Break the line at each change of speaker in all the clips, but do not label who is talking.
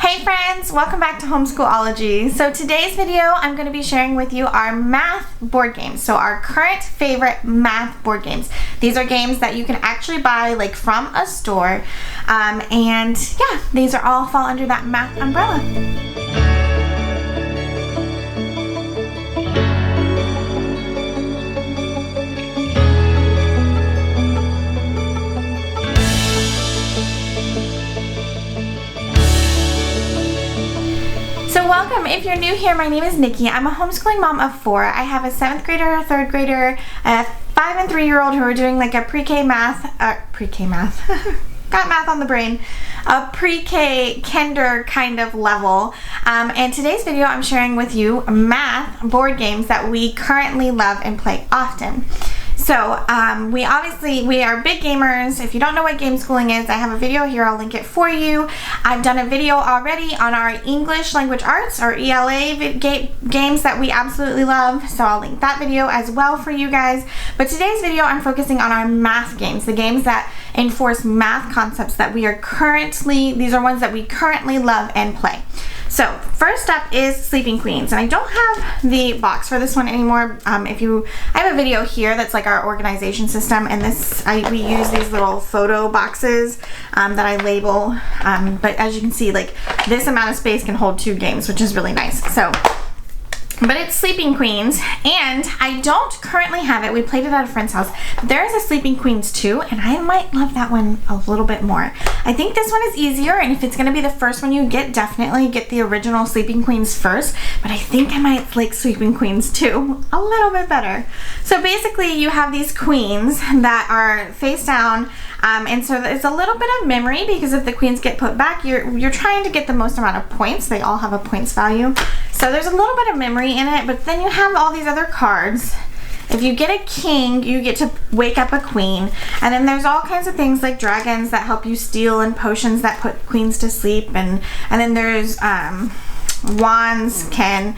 Hey friends, welcome back to Homeschool-ology. So today's video I'm going to be sharing with you our math board games. So our current favorite math board games. These are games that you can actually buy like from a store. And yeah, these are all fall under that math umbrella. So welcome. If you're new here, my name is Nikki. I'm a homeschooling mom of 4. I have a 7th grader, a 3rd grader, a 5 and 3-year-old who are doing like a pre-K math, got math on the brain, a pre-K kinder kind of level. And today's video I'm sharing with you math board games that we currently love and play often. So we are big gamers. If you don't know what Gameschooling is, I have a video here. I'll link it for you. I've done a video already on our English language arts or ELA games that we absolutely love. So I'll link that video as well for you guys. But today's video I'm focusing on our math games, the games that enforce math concepts that these are ones that we currently love and play. So first up is Sleeping Queens, and I don't have the box for this one anymore. I have a video here that's like our organization system, and we use these little photo boxes that I label, but as you can see, like this amount of space can hold 2 games, which is really nice. But it's Sleeping Queens, and I don't currently have it. We played it at a friend's house. There is a Sleeping Queens 2, and I might love that one a little bit more. I think this one is easier, and if it's going to be the first one you get, definitely get the original Sleeping Queens first, but I think I might like Sleeping Queens 2 a little bit better. So basically, you have these queens that are face down, and so it's a little bit of memory, because if the queens get put back, you're trying to get the most amount of points. They all have a points value. So there's a little bit of memory in it, but then you have all these other cards. If you get a king, you get to wake up a queen. And then there's all kinds of things like dragons that help you steal, and potions that put queens to sleep. And then there's wands can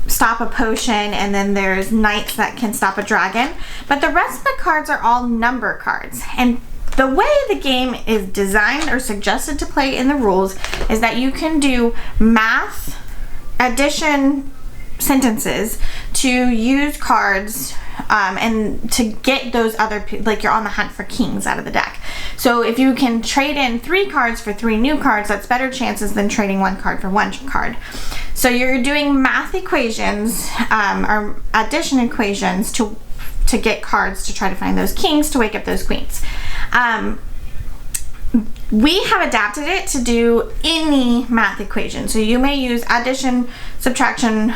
stop a potion, and then there's knights that can stop a dragon. But the rest of the cards are all number cards. And the way the game is designed or suggested to play in the rules is that you can do math, addition sentences to use cards and to get those other, like you're on the hunt for kings out of the deck. So if you can trade in 3 cards for 3 new cards, that's better chances than trading 1 card for 1 card. So you're doing math equations or addition equations to get cards to try to find those kings to wake up those queens. We have adapted it to do any math equation. So you may use addition, subtraction,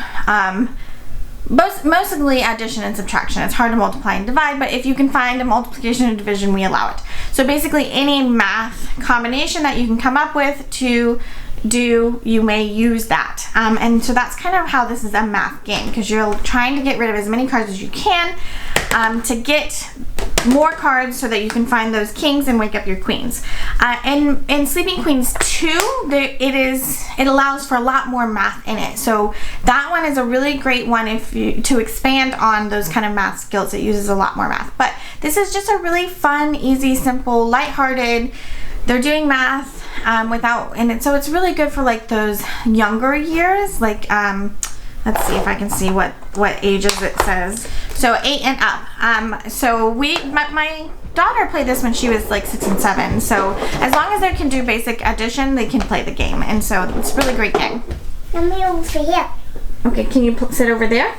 mostly addition and subtraction. It's hard to multiply and divide, but if you can find a multiplication and division, we allow it. So basically any math combination that you can come up with to do, you may use that. And so that's kind of how this is a math game, because you're trying to get rid of as many cards as you can to get more cards so that you can find those kings and wake up your queens. And in Sleeping Queens 2, it allows for a lot more math in it. So that one is a really great one to expand on those kind of math skills. It uses a lot more math. But this is just a really fun, easy, simple, lighthearted. They're doing math so it's really good for like those younger years, like let's see if I can see what ages it says. So 8 and up. So my daughter played this when she was like 6 and 7. So as long as they can do basic addition, they can play the game. And so it's a really great game.
Let me over here.
Okay, can you sit over there?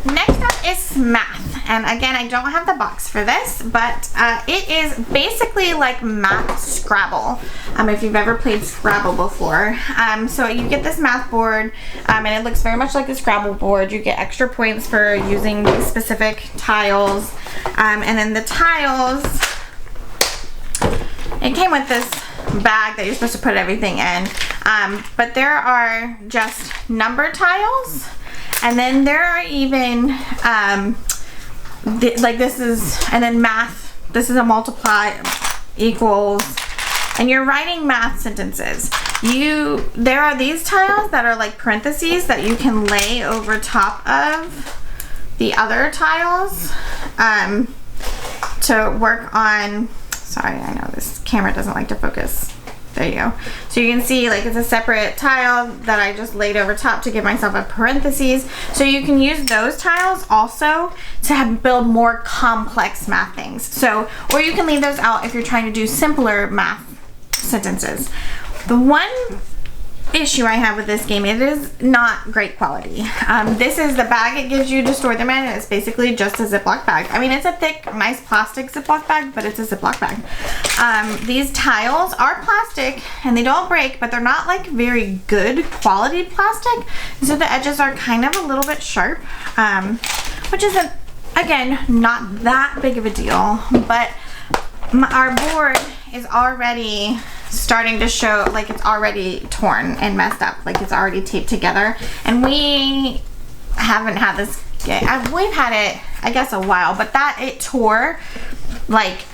Next up is SMATH. And again, I don't have the box for this, but it is basically like math Scrabble, if you've ever played Scrabble before. So you get this math board, and it looks very much like the Scrabble board. You get extra points for using these specific tiles. And then the tiles, it came with this bag that you're supposed to put everything in. But there are just number tiles, and then there are even and then math. This is a multiply, equals, and you're writing math sentences. There are these tiles that are like parentheses that you can lay over top of the other tiles to work on. Sorry, I know this camera doesn't like to focus There you go. So you can see like it's a separate tile that I just laid over top to give myself a parentheses. So you can use those tiles also to build more complex math things. So, or you can leave those out if you're trying to do simpler math sentences. The one issue I have with this game, it is not great quality. This is the bag it gives you to store them in, and it's basically just a Ziploc bag. I mean, it's a thick, nice plastic Ziploc bag, but it's a Ziploc bag. These tiles are plastic and they don't break, but they're not like very good quality plastic. So the edges are kind of a little bit sharp, which isn't, again, not that big of a deal, but our board is already starting to show like it's already torn and messed up, like it's already taped together, and we haven't had this, we've had it I guess a while, but that it tore like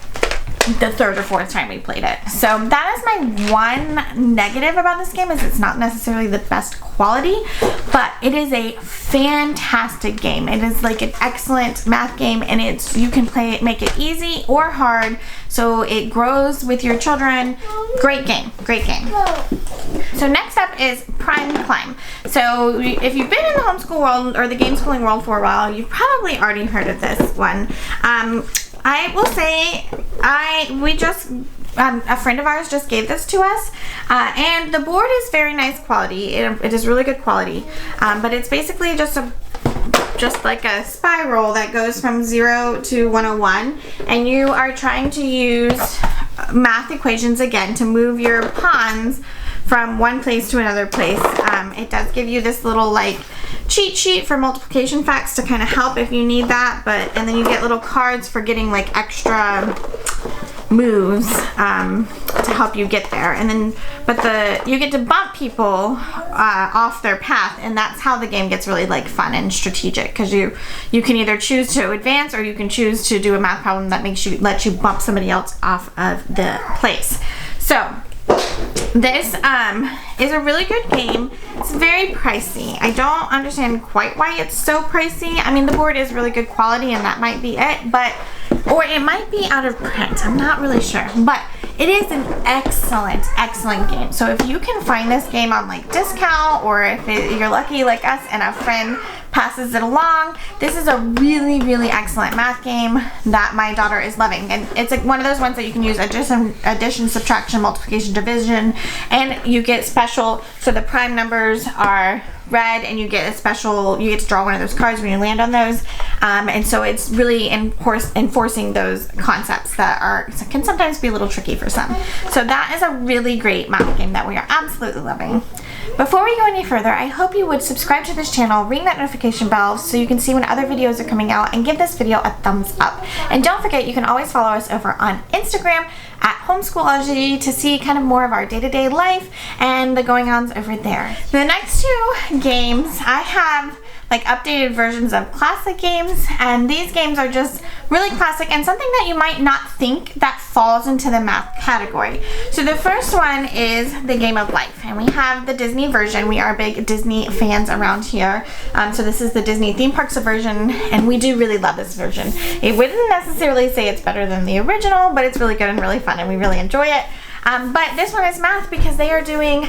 the third or fourth time we played it. So that is my one negative about this game, is it's not necessarily the best quality, but it is a fantastic game. It is like an excellent math game, and it's, you can play it, make it easy or hard, so it grows with your children. Great game, great game. So next up is Prime Climb. So if you've been in the homeschool world or the game schooling world for a while, you've probably already heard of this one. I will say, a friend of ours just gave this to us, and the board is very nice quality. It is really good quality, but it's basically just like a spiral that goes from 0 to 101, and you are trying to use math equations again to move your pawns from one place to another place. It does give you this little like cheat sheet for multiplication facts to kind of help if you need that, and then you get little cards for getting like extra moves to help you get there, and then you get to bump people off their path, and that's how the game gets really like fun and strategic, because you can either choose to advance or you can choose to do a math problem that lets you bump somebody else off of the place. So this is a really good game. It's very pricey. I don't understand quite why it's so pricey. I mean, the board is really good quality, and that might be it, or it might be out of print. I'm not really sure, but it is an excellent game. So if you can find this game on like discount, or if you're lucky like us and a friend passes it along, this is a really excellent math game that my daughter is loving. And it's like one of those ones that you can use addition, subtraction, multiplication, division, and you get special, so the prime numbers are red, and you get to draw one of those cards when you land on those, and so it's really enforcing those concepts that can sometimes be a little tricky for some. So that is a really great math game that we are absolutely loving. Before we go any further, I hope you would subscribe to this channel, ring that notification bell so you can see when other videos are coming out, and give this video a thumbs up. And don't forget, you can always follow us over on Instagram at Homeschool-ology to see kind of more of our day-to-day life and the going-ons over there. The next two games, I have like updated versions of classic games, and these games are just really classic and something that you might not think that falls into the math category. So the first one is the Game of Life, and we have the Disney version. We are big Disney fans around here, so this is the Disney theme parks version, and we do really love this version. It wouldn't necessarily say it's better than the original, but it's really good and really fun, and we really enjoy it. But this one is math, because they are doing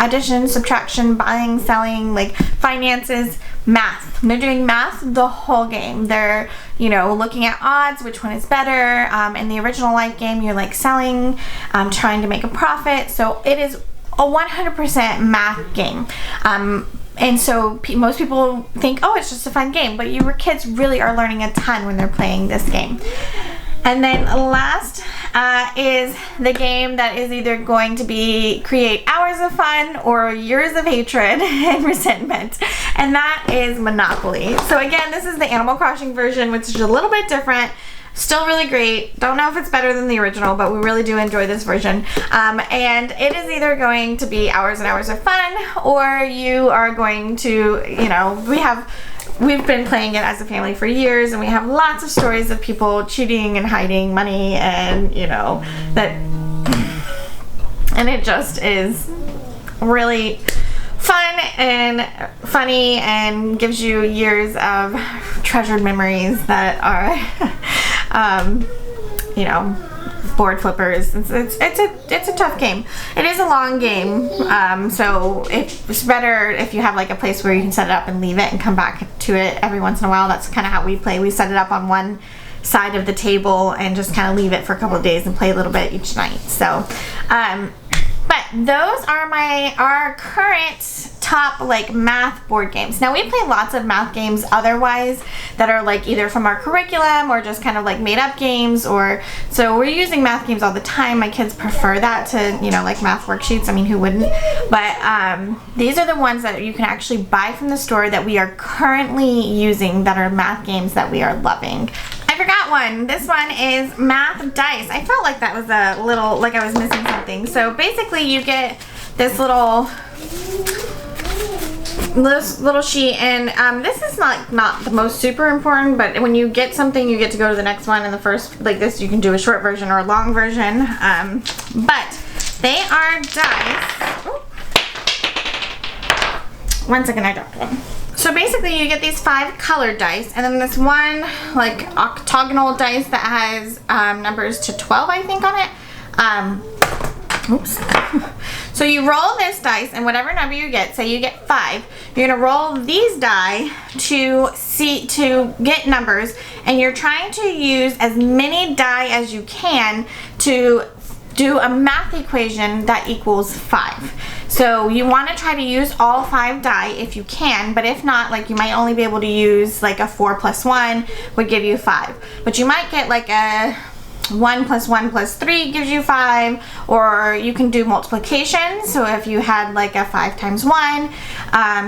addition, subtraction, buying, selling, like finances, math. They're doing math the whole game. They're, looking at odds, which one is better. In the original Life game, you're like selling, trying to make a profit. So it is a 100% math game. And so most people think, oh, it's just a fun game, but your kids really are learning a ton when they're playing this game. And then last is the game that is either going to create hours of fun or years of hatred and resentment, and that is Monopoly. So again, this is the Animal Crossing version, which is a little bit different. Still really great. Don't know if it's better than the original, but we really do enjoy this version. And it is either going to be hours and hours of fun, or you are going to, we've been playing it as a family for years, and we have lots of stories of people cheating and hiding money, and and it just is really fun and funny, and gives you years of treasured memories that are board flippers. It's a tough game. It is a long game, so it's better if you have like a place where you can set it up and leave it and come back to it every once in a while. That's kind of how we play. We set it up on one side of the table and just kind of leave it for a couple of days and play a little bit each night. So but those are our current top like math board games. Now we play lots of math games otherwise that are like either from our curriculum or just kind of like made up games, or so we're using math games all the time. My kids prefer that to, you know, like math worksheets. I mean, who wouldn't? But these are the ones that you can actually buy from the store that we are currently using that are math games that we are loving. I forgot one. This one is math dice. I felt like that was a little, like I was missing something. So basically you get this little sheet, and this is not the most super important, but when you get something you get to go to the next one, and the first, like this, you can do a short version or a long version, but they are dice. Ooh. One second, I dropped one. So basically you get these 5 colored dice, and then this one like octagonal dice that has numbers to 12, I think, on it. Oops. So you roll this dice, and whatever number you get, say you get 5, you're gonna roll these die to get numbers, and you're trying to use as many die as you can to do a math equation that equals 5. So you want to try to use all 5 die if you can, but if not, like you might only be able to use like a 4 plus 1 would give you 5. But you might get like a 1 plus 1 plus 3 gives you 5, or you can do multiplication. So if you had like a 5 times 1,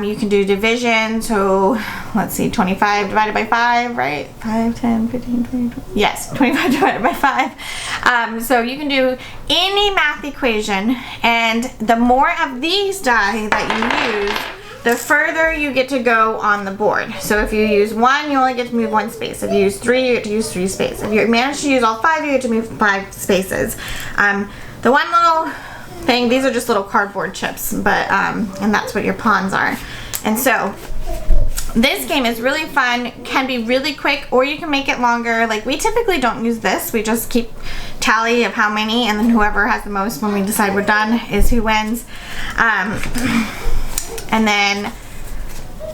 you can do division. So let's see, 25 divided by 5, right? 5, 10, 15, 20, 20. Yes, 25 divided by 5. So you can do any math equation, and the more of these die that you use, the further you get to go on the board. So if you use 1, you only get to move 1 space. If you use 3, you get to use 3 spaces. If you manage to use all 5, you get to move 5 spaces. The one little thing, these are just little cardboard chips, but and that's what your pawns are. And so this game is really fun, can be really quick, or you can make it longer. Like we typically don't use this, we just keep tally of how many, and then whoever has the most when we decide we're done is who wins. And then,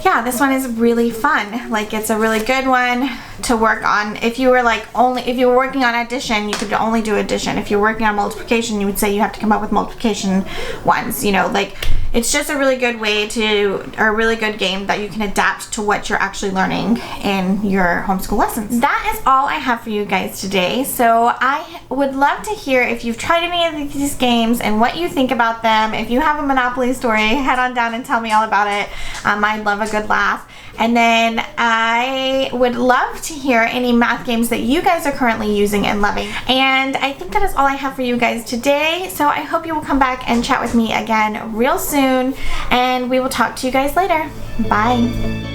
yeah, this one is really fun. Like it's a really good one to work on. If you were like if you were working on addition, you could only do addition. If you're working on multiplication, you would say you have to come up with multiplication ones. You know, like it's just a really good way a really good game that you can adapt to what you're actually learning in your homeschool lessons. That is all I have for you guys today. So I would love to hear if you've tried any of these games and what you think about them. If you have a Monopoly story, head on down and tell me all about it. I'd love a good laugh. And then I would love to hear any math games that you guys are currently using and loving. And I think that is all I have for you guys today. So I hope you will come back and chat with me again real soon. And we will talk to you guys later. Bye.